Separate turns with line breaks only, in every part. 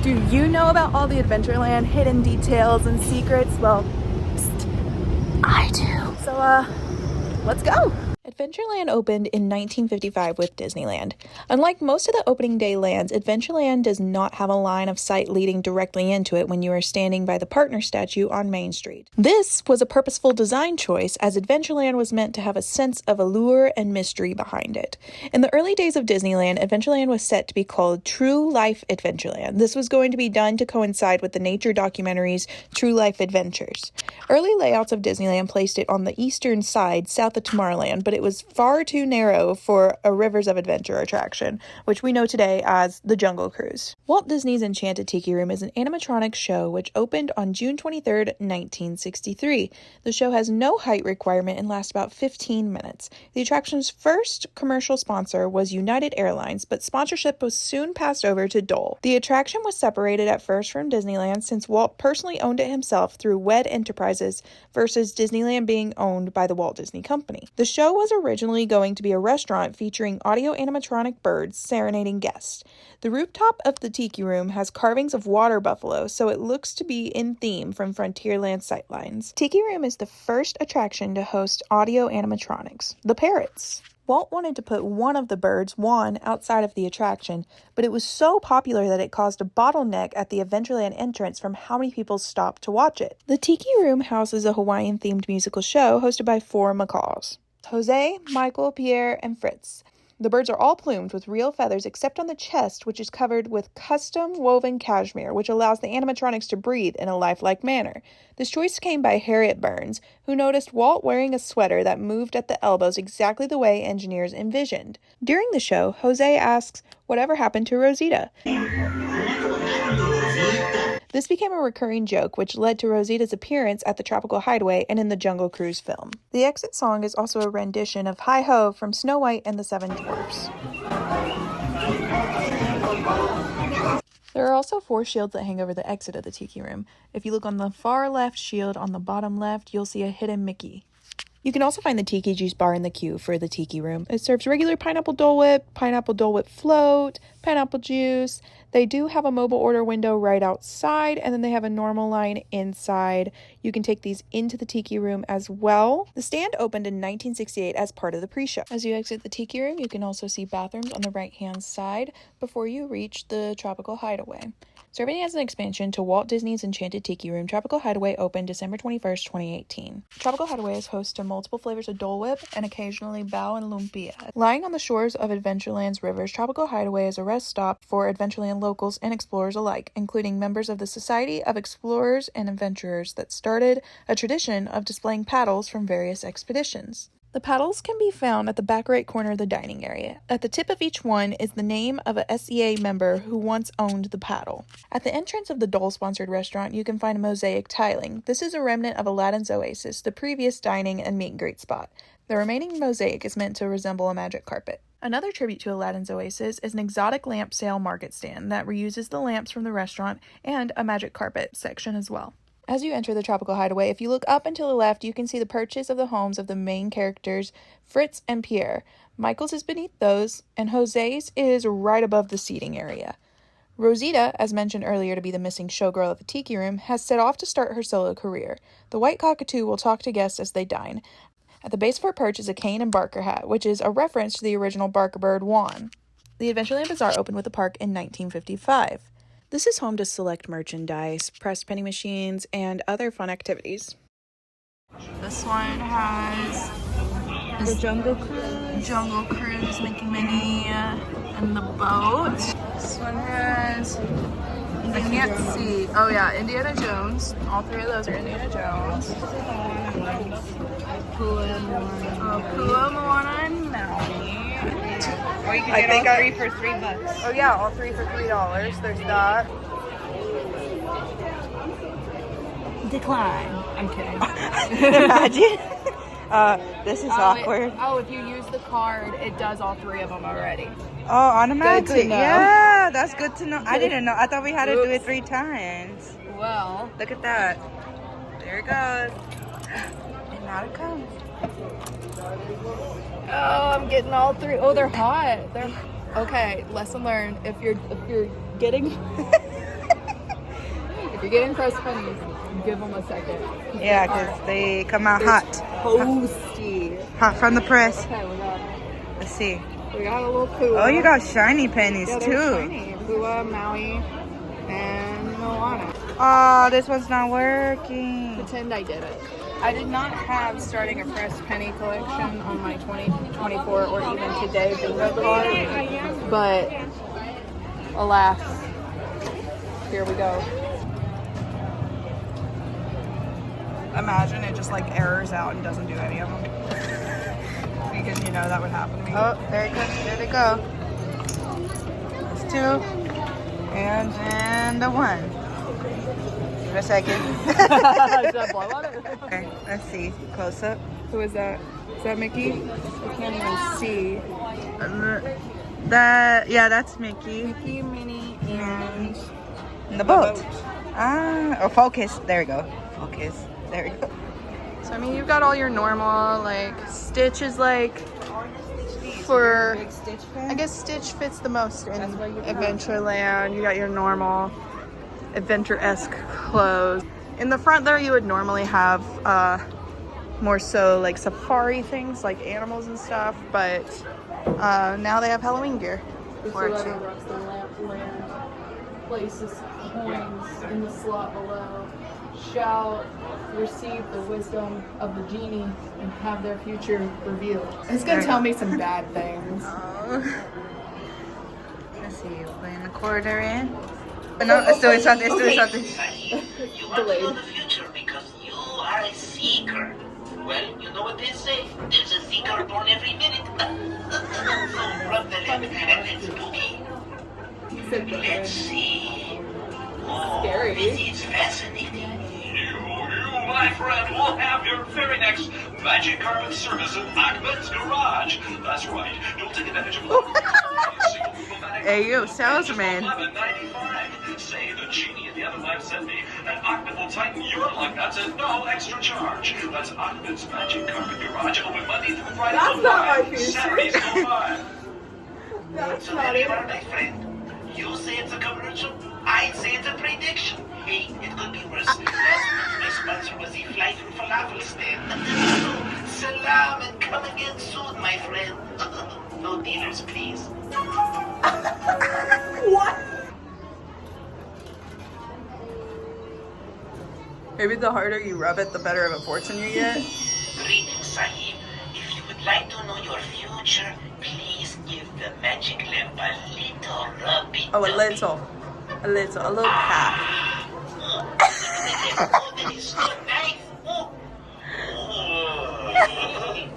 Do you know about all the Adventureland hidden details and secrets? Well, psst, I do. So, let's go. Adventureland opened in 1955 with Disneyland. Unlike most of the opening day lands, Adventureland does not have a line of sight leading directly into it when you are standing by the partner statue on Main Street. This was a purposeful design choice, as Adventureland was meant to have a sense of allure and mystery behind it. In the early days of Disneyland, Adventureland was set to be called True Life Adventureland. This was going to be done to coincide with the nature documentaries True Life Adventures. Early layouts of Disneyland placed it on the eastern side, south of Tomorrowland, but it was far too narrow for a Rivers of Adventure attraction, which we know today as the Jungle Cruise. Walt Disney's Enchanted Tiki Room is an animatronic show which opened on June 23, 1963. The show has no height requirement and lasts about 15 minutes. The attraction's first commercial sponsor was United Airlines, but sponsorship was soon passed over to Dole. The attraction was separated at first from Disneyland since Walt personally owned it himself through WED Enterprises versus Disneyland being owned by the Walt Disney Company. The show was originally going to be a restaurant featuring audio animatronic birds serenading guests. The rooftop of the Tiki Room has carvings of water buffalo, so it looks to be in theme from Frontierland sightlines. Tiki Room is the first attraction to host audio animatronics, the parrots. Walt wanted to put one of the birds, Juan, outside of the attraction, but it was so popular that it caused a bottleneck at the Adventureland entrance from how many people stopped to watch it. The Tiki Room houses a Hawaiian-themed musical show hosted by 4 macaws: Jose, Michael, Pierre, and Fritz. The birds are all plumed with real feathers except on the chest, which is covered with custom woven cashmere, which allows the animatronics to breathe in a lifelike manner. This choice came by Harriet Burns, who noticed Walt wearing a sweater that moved at the elbows exactly the way engineers envisioned. During the show, Jose asks, "Whatever happened to Rosita?" This became a recurring joke, which led to Rosita's appearance at the Tropical Hideaway and in the Jungle Cruise film. The exit song is also a rendition of Hi-Ho from Snow White and the Seven Dwarfs. There are also 4 shields that hang over the exit of the Tiki Room. If you look on the far left shield on the bottom left, you'll see a hidden Mickey. You can also find the Tiki Juice bar in the queue for the Tiki Room. It serves regular pineapple Dole Whip float, pineapple juice. They do have a mobile order window right outside, and then they have a normal line inside. You can take these into the Tiki Room as well. The stand opened in 1968 as part of the pre-show. As you exit the Tiki Room, you can also see bathrooms on the right-hand side before you reach the Tropical Hideaway. Serving as an expansion to Walt Disney's Enchanted Tiki Room, Tropical Hideaway opened December 21st, 2018. Tropical Hideaway is host to multiple flavors of Dole Whip and occasionally Bao and Lumpia. Lying on the shores of Adventureland's rivers, Tropical Hideaway is a rest stop for Adventureland locals and explorers alike, including members of the Society of Explorers and Adventurers that started a tradition of displaying paddles from various expeditions. The paddles can be found at the back right corner of the dining area. At the tip of each one is the name of a SEA member who once owned the paddle. At the entrance of the Dole-sponsored restaurant, you can find mosaic tiling. This is a remnant of Aladdin's Oasis, the previous dining and meet and greet spot. The remaining mosaic is meant to resemble a magic carpet. Another tribute to Aladdin's Oasis is an exotic lamp sale market stand that reuses the lamps from the restaurant and a magic carpet section as well. As you enter the Tropical Hideaway, if you look up and to the left, you can see the perches of the homes of the main characters, Fritz and Pierre. Michael's is beneath those, and Jose's is right above the seating area. Rosita, as mentioned earlier to be the missing showgirl at the Tiki Room, has set off to start her solo career. The white cockatoo will talk to guests as they dine. At the base of her perch is a cane and Barker hat, which is a reference to the original Barker bird, Juan. The Adventureland Bazaar opened with the park in 1955. This is home to select merchandise, pressed penny machines, and other fun activities. This one has the Jungle Cruise, Mickey Minnie, and the boat. This one has, I can't see. Oh yeah, Indiana Jones. All 3 of those are Indiana Jones. Pua, Moana, and Maui.
Or you can get all 3 for $3.
Oh yeah, all 3 for $3. There's that.
Decline. I'm kidding.
Imagine. This is awkward.
If you use the card, it does all 3 of them already.
Oh, automatically.
Good to know.
Yeah, that's good to know. I didn't know. I thought we had to do it 3 times.
Well,
Look at that. There it goes. And now it comes.
oh, I'm getting all 3. Oh, they're hot. They're okay. Lesson learned. If you're getting you're getting crust pennies, give them a second.
Yeah, because they come out hot.
Toasty.
Hot from the press.
Okay,
Let's see.
we got a little Pua.
Oh, you got shiny pennies
yeah,
too.
shiny. Pua, Maui, and Moana.
Oh, this one's not working.
Pretend I did it. I did not have starting a pressed penny collection on my 2024 or even today bingo card, but alas, here we go.
Imagine it just like errors out and doesn't do any of them. Because you know that would happen to me. Oh, there it goes. There they go. There's two. And then the one. Give it a second. Okay, let's see. Close up.
Who is that? Is that Mickey? I can't even see.
Yeah, that's Mickey.
Mickey, Minnie, and
the boat. Ah, oh, focus. There we go. Focus. There we go.
So I mean, you've got all your normal, like Stitch is like for.
Big Stitch fan?
I guess Stitch fits the most in Adventureland. You got your normal adventure-esque clothes. In the front there, you would normally have more so like safari things, like animals and stuff. But now they have Halloween gear. For it too. Places coins in the slot below. Shall receive the wisdom of the genie and have their future revealed. It's gonna tell me some bad things.
Oh. Let's see, putting a quarter in. But no, let's do it something, let's do it something.
You want to know the future because you are a seeker. Well, you know what they say. There's a seeker born every minute. So rub the lip and it's spooky. Let's see. Oh,
Scary.
this is fascinating. You, my friend, will have your very next magic carpet service at Ahmed's Garage. That's right. You'll take advantage of
Hey, you, salesman.
$11.95. Say the genie at the other lamp sent me, and Ahmed will tighten your lug nuts at no extra charge. That's Ahmed's Magic Carpet Garage, open Monday through Friday.
That's not my future.
Saturdays till 5.
That's
So
not
there you
it.
are, my friend. You say it's a commercial, I say it's a prediction. Hey, it could be worse. Last month my sponsor was the fly from falafel stand. Salam and come again soon, my friend. No dealers, please.
What?
Maybe the harder you rub it, the better of a fortune you get.
Greetings, Sahib. If you would like to know your future, please give the magic lamp a little rubby.
Oh, a little pat.
Oh, that is so nice. Oh.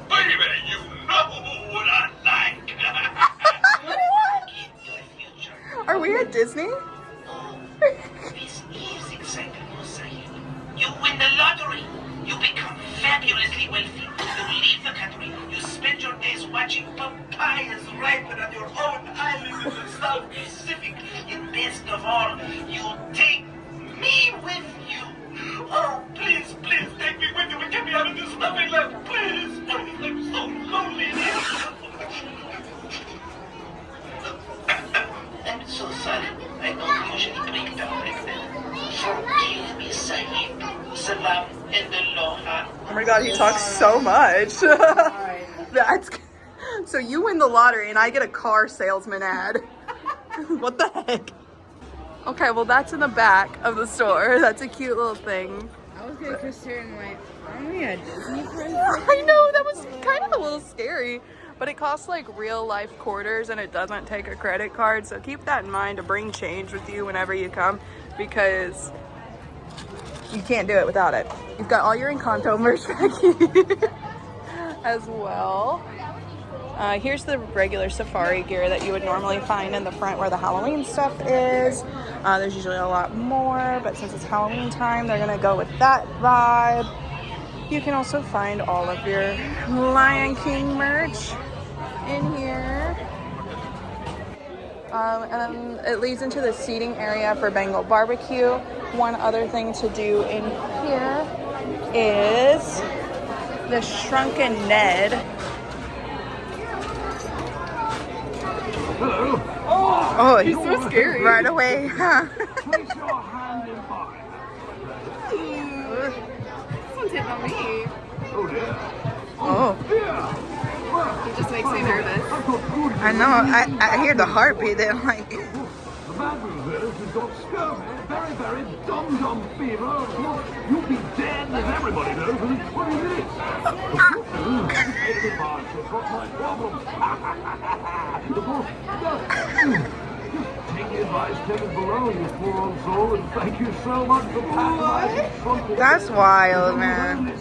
Baby, you know what I like. In your future.
Are we at Disney?
Oh, this is exactly what Sahib. You win the lottery. You become fabulously wealthy. You leave the country. You spend your days watching papayas ripen on your own island in the South Pacific. And best of all, you take me with you. Oh, please, please take me with you and get me out of this loving land. Please. I'm so lonely here. I'm so sorry. I don't usually break down like that. Forgive me, Sahib. Salam and aloha.
Oh my god, he talks so much. That's so you win the lottery and I get a car salesman ad. What the heck? Okay, well that's in the back of the store. That's a cute little thing.
I was gonna consider like, aren't we at Disney friends?
I know, that was kind of a little scary. But it costs like real life quarters and it doesn't take a credit card. So keep that in mind to bring change with you whenever you come because you can't do it without it. You've got all your Encanto merch back here as well. Here's the regular safari gear that you would normally find in the front where the Halloween stuff is. There's usually a lot more, but since it's Halloween time, they're gonna go with that vibe. You can also find all of your Lion King merch in here. And then it leads into the seating area for Bengal barbecue. One other thing to do in here is the Shrunken Ned.
Oh, he's so scary.
Right away, huh?
Place your hand in mine.
I know. I hear the heartbeat. They're like,
The bad news is we've got scurvy, very, very dum-dum fever. Of course, you'll be dead, as everybody knows, within 20 minutes. The good news is negative marks. That's not my problem. Of course, just take the advice taken below, you poor old soul, and thank you so much for patronizing Trunket.
that's wild, man.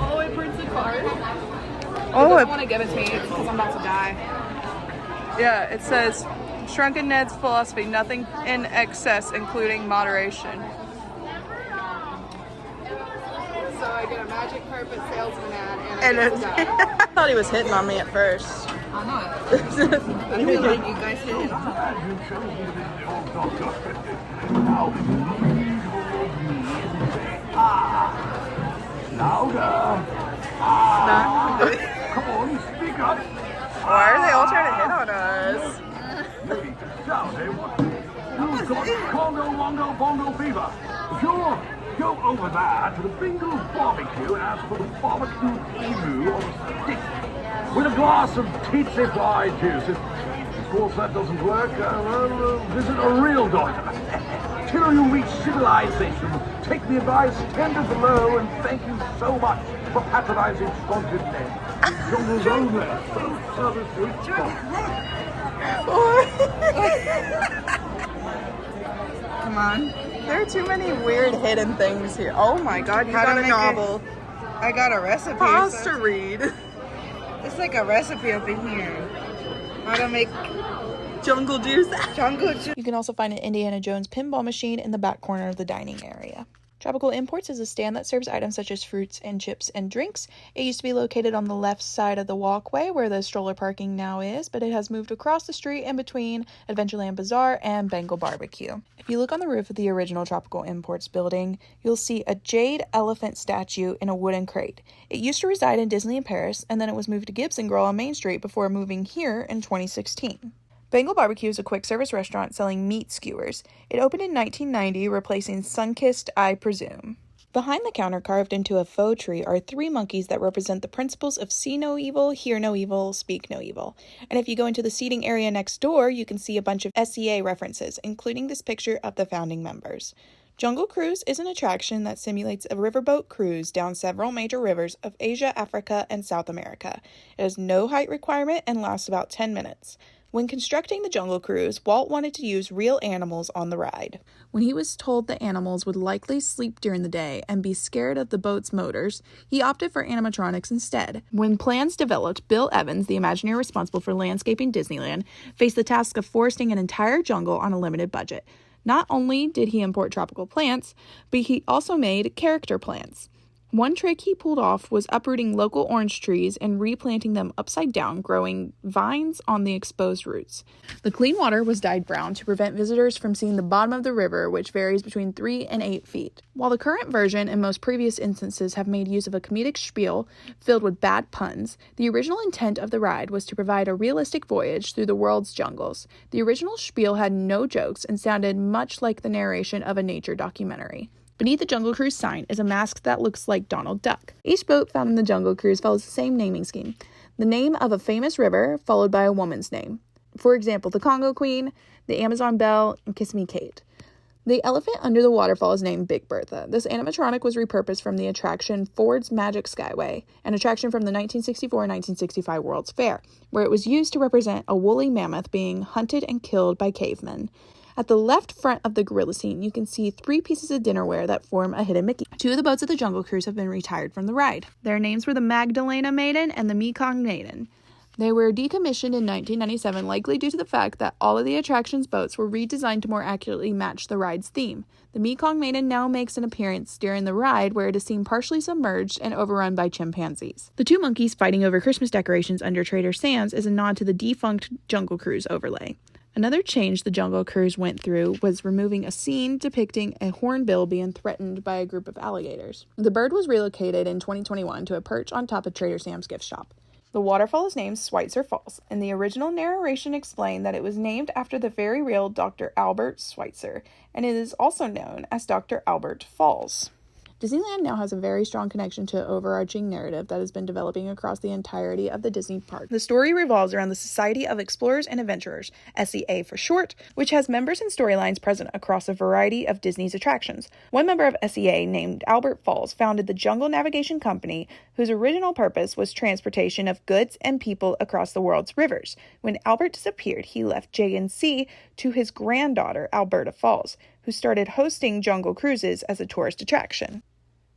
Oh, it prints the card.
Oh,
I want to give it to me because I'm about to die. Yeah, it says, Shrunken Ned's philosophy, nothing in excess, including moderation. So I get a magic carpet salesman ad and I get to die.
I thought he was hitting on me at first.
I'm not. I feel like you guys hit it.
Louder. Come on, speak up.
Why are they all trying to hit on us?
Maybe down, eh? What? You've got Congo, Longo, Bongo fever. Sure. Go over there to the Bingle's barbecue and ask for the barbecue emu on a stick with a glass of tsetse fried juice. If, of course, that doesn't work, visit a real doctor. Till you reach civilization, take the advice tendered below, and thank you so much for patronizing Sponsored Ned. Jungle's over. Service week.
Come on.
There are too many weird hidden things here. Oh my god, you
How to
got a
make
novel.
I got a recipe.
Pause
so
to read.
it's like a recipe up in here. How to make
Jungle juice.
jungle juice.
You can also find an Indiana Jones pinball machine in the back corner of the dining area. Tropical Imports is a stand that serves items such as fruits and chips and drinks. It used to be located on the left side of the walkway where the stroller parking now is, but it has moved across the street in between Adventureland Bazaar and Bengal Barbecue. If you look on the roof of the original Tropical Imports building, you'll see a jade elephant statue in a wooden crate. It used to reside in Disneyland Paris, and then it was moved to Gibson Grill on Main Street before moving here in 2016. Bengal Barbecue is a quick-service restaurant selling meat skewers. It opened in 1990, replacing Sunkist, I presume. Behind the counter, carved into a faux tree, are 3 monkeys that represent the principles of see no evil, hear no evil, speak no evil. And if you go into the seating area next door, you can see a bunch of SEA references, including this picture of the founding members. Jungle Cruise is an attraction that simulates a riverboat cruise down several major rivers of Asia, Africa, and South America. It has no height requirement and lasts about 10 minutes. When constructing the Jungle Cruise, Walt wanted to use real animals on the ride. When he was told the animals would likely sleep during the day and be scared of the boat's motors, he opted for animatronics instead. When plans developed, Bill Evans, the Imagineer responsible for landscaping Disneyland, faced the task of foresting an entire jungle on a limited budget. Not only did he import tropical plants, but he also made character plants. One trick he pulled off was uprooting local orange trees and replanting them upside down, growing vines on the exposed roots. The clean water was dyed brown to prevent visitors from seeing the bottom of the river, which varies between 3 and 8 feet. While the current version and most previous instances have made use of a comedic spiel filled with bad puns, the original intent of the ride was to provide a realistic voyage through the world's jungles. The original spiel had no jokes and sounded much like the narration of a nature documentary. Beneath the Jungle Cruise sign is a mask that looks like Donald Duck. Each boat found in the Jungle Cruise follows the same naming scheme. The name of a famous river followed by a woman's name. For example, the Congo Queen, the Amazon Belle, and Kiss Me Kate. The elephant under the waterfall is named Big Bertha. This animatronic was repurposed from the attraction Ford's Magic Skyway, an attraction from the 1964-1965 World's Fair, where it was used to represent a woolly mammoth being hunted and killed by cavemen. At the left front of the gorilla scene, you can see 3 pieces of dinnerware that form a hidden Mickey. 2 of the boats of the Jungle Cruise have been retired from the ride. Their names were the Magdalena Maiden and the Mekong Maiden. They were decommissioned in 1997, likely due to the fact that all of the attraction's boats were redesigned to more accurately match the ride's theme. The Mekong Maiden now makes an appearance during the ride, where it is seen partially submerged and overrun by chimpanzees. The 2 monkeys fighting over Christmas decorations under Trader Sam's is a nod to the defunct Jungle Cruise overlay. Another change the Jungle Cruise went through was removing a scene depicting a hornbill being threatened by a group of alligators. The bird was relocated in 2021 to a perch on top of Trader Sam's gift shop. The waterfall is named Schweitzer Falls, and the original narration explained that it was named after the very real Dr. Albert Schweitzer, and it is also known as Dr. Albert Falls. Disneyland now has a very strong connection to overarching narrative that has been developing across the entirety of the Disney park. The story revolves around the Society of Explorers and Adventurers, SEA for short, which has members and storylines present across a variety of Disney's attractions. One member of SEA, named Albert Falls, founded the Jungle Navigation Company, whose original purpose was transportation of goods and people across the world's rivers. When Albert disappeared, he left J&C to his granddaughter, Alberta Falls, who started hosting Jungle Cruises as a tourist attraction.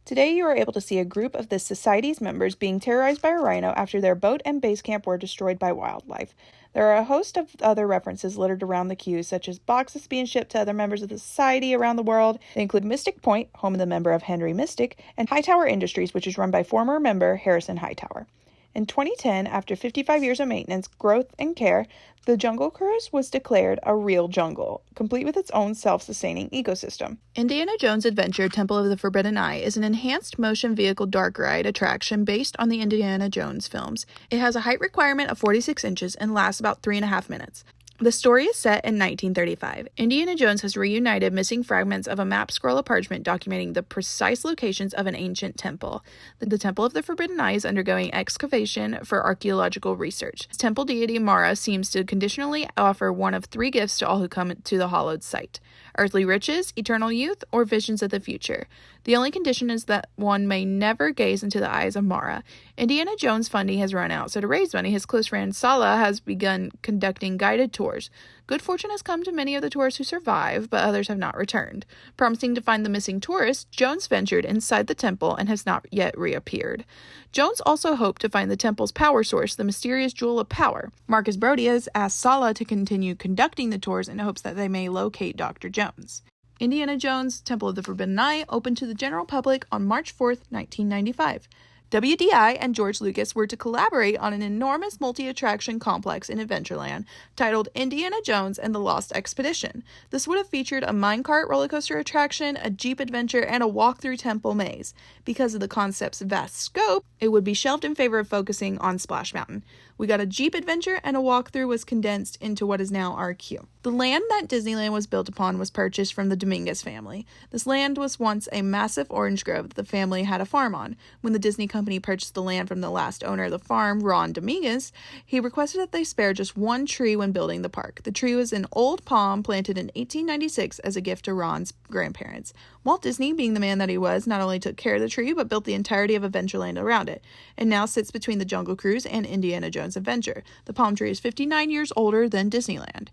Today, you are able to see a group of the Society's members being terrorized by a rhino after their boat and base camp were destroyed by wildlife. There are a host of other references littered around the queue, such as boxes being shipped to other members of the Society around the world. They include Mystic Point, home of the member of Henry Mystic, and Hightower Industries, which is run by former member Harrison Hightower. In 2010, after 55 years of maintenance, growth, and care, the Jungle Cruise was declared a real jungle, complete with its own self-sustaining ecosystem. Indiana Jones Adventure Temple of the Forbidden Eye is an enhanced motion vehicle dark ride attraction based on the Indiana Jones films. It has a height requirement of 46 inches and lasts about 3.5 minutes. The story is set in 1935. Indiana Jones has reunited missing fragments of a map scroll parchment documenting the precise locations of an ancient temple. The Temple of the Forbidden Eye is undergoing excavation for archaeological research. Temple deity Mara seems to conditionally offer one of 3 gifts to all who come to the hallowed site: earthly riches, eternal youth, or visions of the future. The only condition is that one may never gaze into the eyes of Mara. Indiana Jones funding has run out, so to raise money, his close friend Sala has begun conducting guided tours. Good fortune has come to many of the tourists who survive, but others have not returned. Promising to find the missing tourists, Jones ventured inside the temple and has not yet reappeared. Jones also hoped to find the temple's power source, the mysterious Jewel of Power. Marcus Brody has asked Sala to continue conducting the tours in hopes that they may locate Dr. Jones. Indiana Jones Temple of the Forbidden Eye opened to the general public on March 4th, 1995. WDI and George Lucas were to collaborate on an enormous multi-attraction complex in Adventureland titled Indiana Jones and the Lost Expedition. This would have featured a minecart roller coaster attraction, a Jeep adventure, and a walk-through temple maze. Because of the concept's vast scope, it would be shelved in favor of focusing on Splash Mountain. We got a Jeep adventure, and a walkthrough was condensed into what is now our queue. The land that Disneyland was built upon was purchased from the Dominguez family. This land was once a massive orange grove that the family had a farm on. When the Disney company purchased the land from the last owner of the farm, Ron Dominguez, he requested that they spare just one tree when building the park. The tree was an old palm planted in 1896 as a gift to Ron's grandparents. Walt Disney, being the man that he was, not only took care of the tree, but built the entirety of Adventureland around it. It now sits between the Jungle Cruise and Indiana Jones Adventure. The palm tree is 59 years older than Disneyland.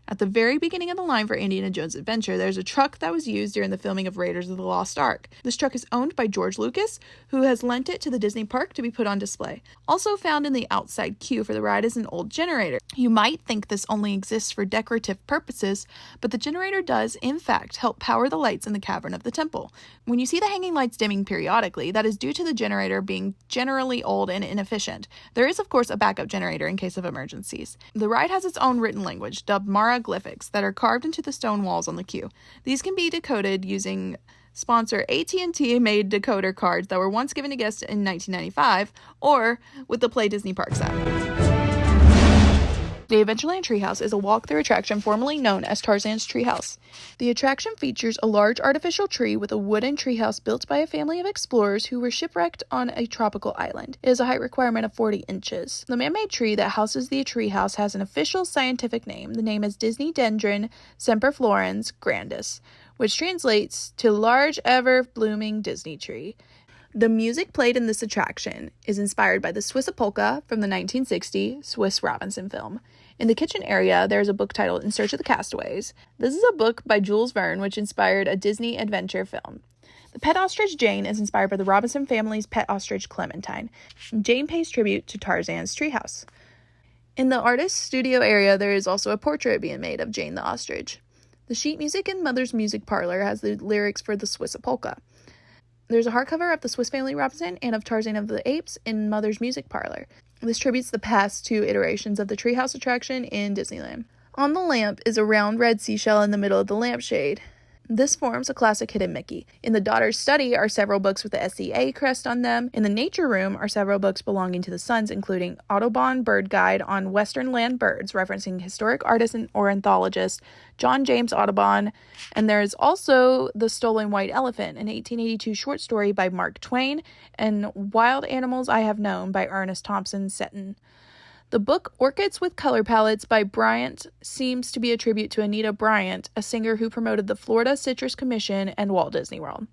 At the very beginning of the line for Indiana Jones Adventure, there's a truck that was used during the filming of Raiders of the Lost Ark. This truck is owned by George Lucas, who has lent it to the Disney park to be put on display. Also found in the outside queue for the ride is an old generator. You might think this only exists for decorative purposes, but the generator does, in fact, help power the lights in the cavern of the temple. When you see the hanging lights dimming periodically, that is due to the generator being generally old and inefficient. There is, of course, a backup generator in case of emergencies. The ride has its own written language, dubbed Hieroglyphics, that are carved into the stone walls on the queue. These can be decoded using sponsor AT&T made decoder cards that were once given to guests in 1995, or with the Play Disney Parks app. The Adventureland Treehouse is a walk-through attraction formerly known as Tarzan's Treehouse. The attraction features a large artificial tree with a wooden treehouse built by a family of explorers who were shipwrecked on a tropical island. It has a height requirement of 40 inches. The man-made tree that houses the treehouse has an official scientific name. The name is Disneydendron semperflorens grandis, which translates to large ever-blooming Disney tree. The music played in this attraction is inspired by the Swiss polka from the 1960 Swiss Robinson film. In the kitchen area, there is a book titled In Search of the Castaways. This is a book by Jules Verne, which inspired a Disney adventure film. The pet ostrich Jane is inspired by the Robinson family's pet ostrich Clementine. Jane pays tribute to Tarzan's treehouse. In the artist's studio area, there is also a portrait being made of Jane the ostrich. The sheet music in Mother's Music Parlor has the lyrics for the Swiss polka. There's a hardcover of the Swiss Family Robinson and of Tarzan of the Apes in Mother's Music Parlor. This tributes the past 2 iterations of the treehouse attraction in Disneyland. On the lamp is a round red seashell in the middle of the lampshade. This forms a classic hidden Mickey. In the Daughter's Study are several books with the SCA crest on them. In the Nature Room are several books belonging to the Sons, including Audubon Bird Guide on Western Land Birds, referencing historic artist and ornithologist John James Audubon. And there is also The Stolen White Elephant, an 1882 short story by Mark Twain, and Wild Animals I Have Known by Ernest Thompson Seton. The book Orchids with Color Palettes by Bryant seems to be a tribute to Anita Bryant, a singer who promoted the Florida Citrus Commission and Walt Disney World.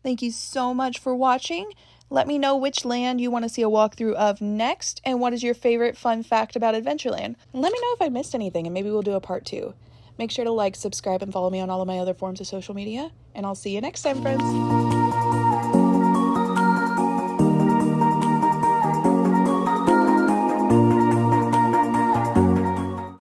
Thank you so much for watching. Let me know which land you want to see a walkthrough of next, and what is your favorite fun fact about Adventureland. Let me know if I missed anything, and maybe we'll do a part 2. Make sure to like, subscribe, and follow me on all of my other forms of social media, and I'll see you next time, friends.